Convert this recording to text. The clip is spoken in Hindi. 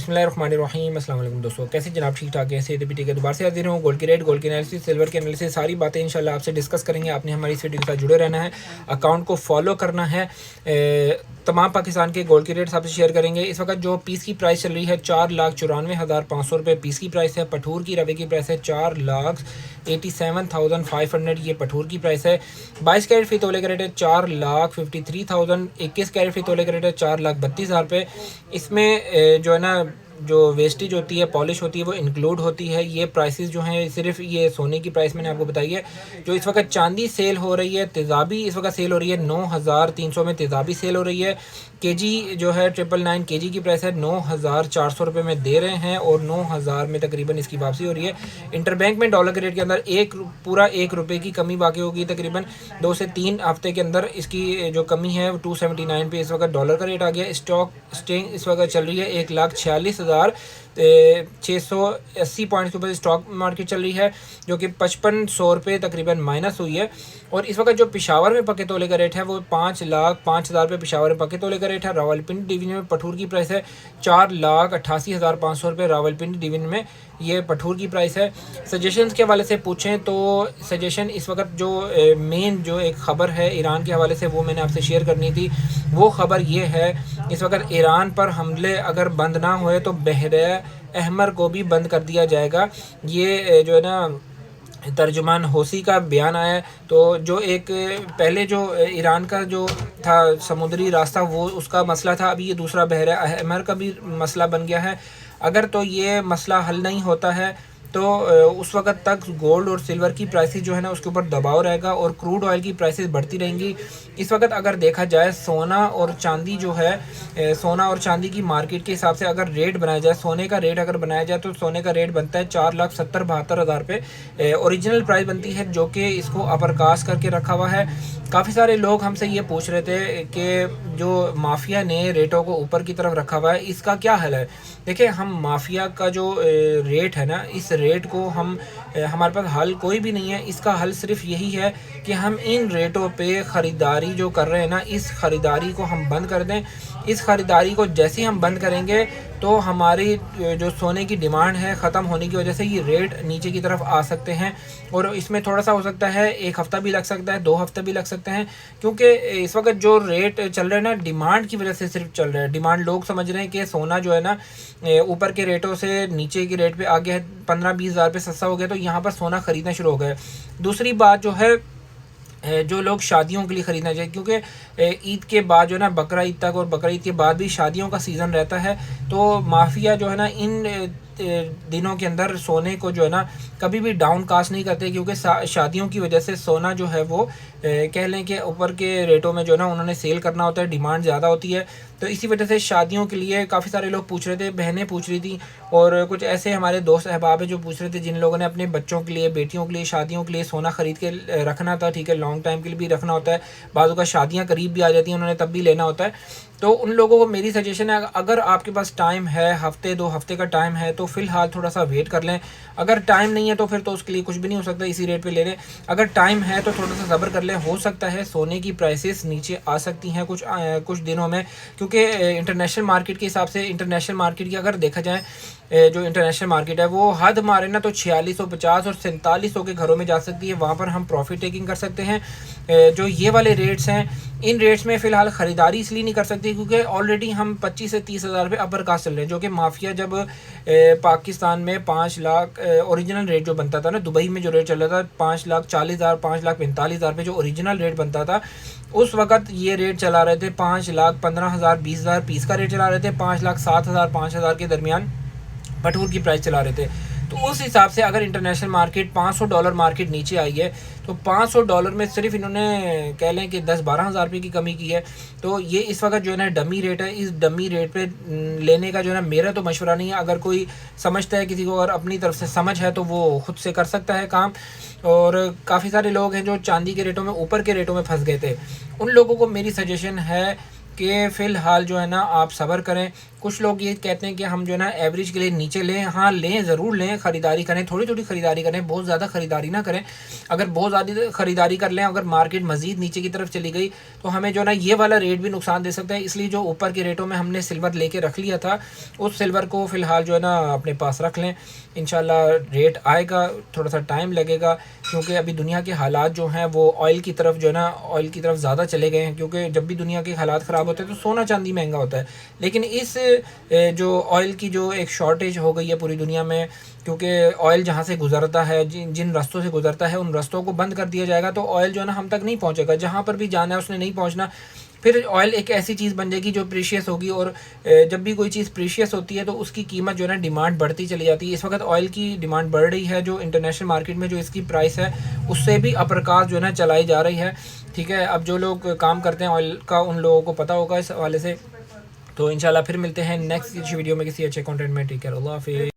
बिस्मिल्लाहिर्रहमानिर्रहीम। अस्सलाम वालेकुम दोस्तों, कैसे जनाब? ठीक ठाक है, सेहत भी ठीक है। दोबारा से हाजिर हूँ गोल्ड की रेट, गोल्ड की एनालिसिस, सिल्वर की एनालिसिस, सारी बातें इंशाल्लाह आपसे डिस्कस करेंगे। आपने हमारी इस वीडियो के साथ जुड़े रहना है, अकाउंट को फॉलो करना है। तमाम पाकिस्तान के गोल्ड के रेट्स आपसे शेयर करेंगे। इस वक्त जो पीस की प्राइस चल रही है 4,94,500 रुपये पीस की प्राइस है। पठूर की रवे की प्राइस है 4,87,500, ये पठूर की प्राइस है। 22 कैरेट फी तोले का रेट है 4,53,000। 21 कैरेट फी तोले का रेट है 4,32,000 रुपये। इसमें जो है ना, जो वेस्टेज होती है, पॉलिश होती है, वो इंक्लूड होती है। ये प्राइसेस जो हैं, सिर्फ ये सोने की प्राइस मैंने आपको बताई है। जो इस वक्त चांदी सेल हो रही है, तेज़ाबी इस वक्त सेल हो रही है 9,300 में तेज़ाबी सेल हो रही है। केजी जो है 999 केजी की प्राइस है 9,400 रुपये में दे रहे हैं और 9,000 में तकरीबन इसकी वापसी हो रही है। इंटरबैंक में डॉलर के रेट के अंदर पूरा 1 रुपये की कमी बाकी होगी। तकरीबन 2 से 3 हफ्ते के अंदर इसकी जो कमी है 279 पे इस वक्त डॉलर का रेट आ गया। स्टॉक एक्सचेंज इस वक्त चल रही है 1,46,680 पॉइंट्स के ऊपर स्टॉक मार्केट चल रही है, जो कि 5500 रुपये तकरीबन माइनस हुई है। और इस वक्त जो पिशावर में पके तोले का रेट है वो 5,05,000 रुपये पिशावर में पके तोले का रेट है। रावलपिंडी डिवीजन में पठूर की प्राइस है 4,88,500 रुपये रावलपिंडी डिवीजन में, ये पठूर की प्राइस है। सजेशंस के हवाले से पूछें तो सजेशन इस वक्त जो मेन जो एक ख़बर है ईरान के हवाले से, वो मैंने आपसे शेयर करनी थी। वो ख़बर ये है, इस वक्त ईरान पर हमले अगर बंद ना हुए तो बहरे अहमर को भी बंद कर दिया जाएगा। ये जो है ना, तर्जुमान होसी का बयान आया है। तो जो एक पहले जो ईरान का जो था समुद्री रास्ता, वो उसका मसला था, अभी ये दूसरा बहरा अहमर का भी मसला बन गया है। अगर तो ये मसला हल नहीं होता है तो उस वक्त तक गोल्ड और सिल्वर की प्राइसेस जो है ना, उसके ऊपर दबाव रहेगा और क्रूड ऑयल की प्राइसेस बढ़ती रहेंगी। इस वक्त अगर देखा जाए सोना और चांदी जो है, सोना और चांदी की मार्केट के हिसाब से अगर रेट बनाया जाए, सोने का रेट अगर बनाया जाए तो सोने का रेट बनता है 4,70,72,000 रुपये ओरिजिनल प्राइस बनती है, जो कि इसको अपरकास करके रखा हुआ है। काफ़ी सारे लोग हमसे ये पूछ रहे थे कि जो माफिया ने रेटों को ऊपर की तरफ रखा हुआ है, इसका क्या हल है? देखिए, हम माफिया का जो रेट है ना, इस रेट को हमारे पास हल कोई भी नहीं है। इसका हल सिर्फ यही है कि हम इन रेटों पे ख़रीदारी जो कर रहे हैं ना, इस ख़रीदारी को हम बंद कर दें। इस ख़रीदारी को जैसे ही हम बंद करेंगे तो हमारी जो सोने की डिमांड है ख़त्म होने की वजह से ये रेट नीचे की तरफ आ सकते हैं। और इसमें थोड़ा सा हो सकता है 1 हफ़्ता भी लग सकता है, 2 हफ्ते भी लग सकते हैं, क्योंकि इस वक्त जो रेट चल रहा है ना, डिमांड की वजह से सिर्फ चल रहा है। डिमांड, लोग समझ रहे हैं कि सोना जो है ना ऊपर के रेटों से नीचे के रेट पे आ गया है, 15-20 हज़ार पे सस्ता हो गया, तो यहाँ पर सोना ख़रीदना शुरू हो गया। दूसरी बात जो है, जो लोग शादियों के लिए ख़रीदना चाहिए, क्योंकि ईद के बाद जो है ना, बकरा ईद तक और बकरा ईद के बाद भी शादियों का सीज़न रहता है। तो माफिया जो है ना, इन दिनों के अंदर सोने को जो है ना कभी भी डाउन कास्ट नहीं करते, क्योंकि शादियों की वजह से सोना जो है वो कह लें कि ऊपर के रेटों में जो है ना उन्होंने सेल करना होता है, डिमांड ज़्यादा होती है। तो इसी वजह से शादियों के लिए काफ़ी सारे लोग पूछ रहे थे, बहनें पूछ रही थी, और कुछ ऐसे हमारे दोस्त अहबाब हैं जो पूछ रहे थे, जिन लोगों ने अपने बच्चों के लिए, बेटियों के लिए, शादियों के लिए सोना ख़रीद के रखना था। ठीक है, लॉन्ग टाइम के लिए भी रखना होता है, बाज़ों का शादियाँ करीब भी आ जाती हैं, उन्होंने तब भी लेना होता है। तो उन लोगों को मेरी सजेशन है, अगर आपके पास टाइम है, हफ्ते 2 हफ्ते का टाइम है, तो फ़िलहाल थोड़ा सा वेट कर लें। अगर टाइम नहीं है तो फिर तो उसके लिए कुछ भी नहीं हो सकता, इसी रेट पे ले लें। अगर टाइम है तो थोड़ा सा सब्र कर लें, हो सकता है सोने की प्राइसेस नीचे आ सकती हैं कुछ दिनों में, क्योंकि इंटरनेशनल मार्केट के हिसाब से, इंटरनेशनल मार्केट की अगर देखा जाए, जो इंटरनेशनल मार्केट है वो हद मारे ना तो 4650 और 4700 के घरों में जा सकती है। वहाँ पर हम प्रॉफिट टेकिंग कर सकते हैं। जो ये वाले रेट्स हैं, इन रेट्स में फ़िलहाल ख़रीदारी इसलिए नहीं कर सकती क्योंकि ऑलरेडी हम 25 से 30 हज़ार रुपये अपर कास्ट चल रहे हैं, जो कि माफिया जब पाकिस्तान में 5 लाख ओरिजिनल रेट जो बनता था ना, दुबई में जो रेट चल रहा था 5,40,000, 5,45,000 रुपये जो ओरिजिनल रेट बनता था, उस वक्त ये रेट चला रहे थे 5,15,000, 20,000 पीस का रेट चला रहे थे, 5,07,000, 5,000 के दरमियान पठूर की प्राइस चला रहे थे। तो उस हिसाब से अगर इंटरनेशनल मार्केट $500 मार्केट नीचे आई है, तो $500 में सिर्फ इन्होंने कह लें कि 10-12 हज़ार रुपये की कमी की है। तो ये इस वक्त जो है ना डमी रेट है, इस डमी रेट पे लेने का जो है ना मेरा तो मशवरा नहीं है। अगर कोई समझता है, किसी को अगर अपनी तरफ से समझ है, तो वो खुद से कर सकता है काम। और काफ़ी सारे लोग हैं जो चांदी के रेटों में, ऊपर के रेटों में फंस गए थे, उन लोगों को मेरी सजेशन है कि फ़िलहाल जो है ना आप सब्र करें। कुछ लोग ये कहते हैं कि हम जो है ना एवरेज के लिए नीचे लें। हाँ, लें, ज़रूर लें, ख़रीदारी करें, थोड़ी-थोड़ी ख़रीदारी करें, बहुत ज़्यादा ख़रीदारी ना करें। अगर बहुत ज़्यादा ख़रीदारी कर लें, अगर मार्केट मज़ीद नीचे की तरफ चली गई तो हमें जो है ना ये वाला रेट भी नुकसान दे सकता है। इसलिए जो ऊपर के रेटों में हमने सिल्वर लेके रख लिया था, उस सिल्वर को फ़िलहाल जो है ना अपने पास रख लें। इंशाल्लाह रेट आएगा, थोड़ा सा टाइम लगेगा, क्योंकि अभी दुनिया के हालात जो हैं वो ऑयल की तरफ जो है ना ऑयल की तरफ ज़्यादा चले गए हैं। क्योंकि जब भी दुनिया के हालात ख़राब होते हैं तो सोना चांदी महंगा होता है, लेकिन इस जो ऑयल की जो एक शॉर्टेज हो गई है पूरी दुनिया में, क्योंकि ऑयल जहाँ से गुज़रता है, जिन रास्तों से गुज़रता है, उन रास्तों को बंद कर दिया जाएगा तो ऑयल जो है ना हम तक नहीं पहुँचेगा। जहाँ पर भी जाना है उसने नहीं पहुँचना। फिर ऑयल एक ऐसी चीज़ बन जाएगी जो प्रीशियस होगी, और जब भी कोई चीज़ प्रीशियस होती है तो उसकी कीमत जो है ना डिमांड बढ़ती चली जाती है। इस वक्त ऑयल की डिमांड बढ़ रही है, जो इंटरनेशनल मार्केट में जो इसकी प्राइस है उससे भी अपर कास्ट जो है ना चलाई जा रही है। ठीक है, अब जो लोग काम करते हैं ऑयल का उन लोगों को पता होगा इस हवाले से। तो इंशाल्लाह फिर मिलते हैं नेक्स्ट वीडियो में किसी अच्छे कंटेंट में। टेक केयर, अल्लाह हाफिज़।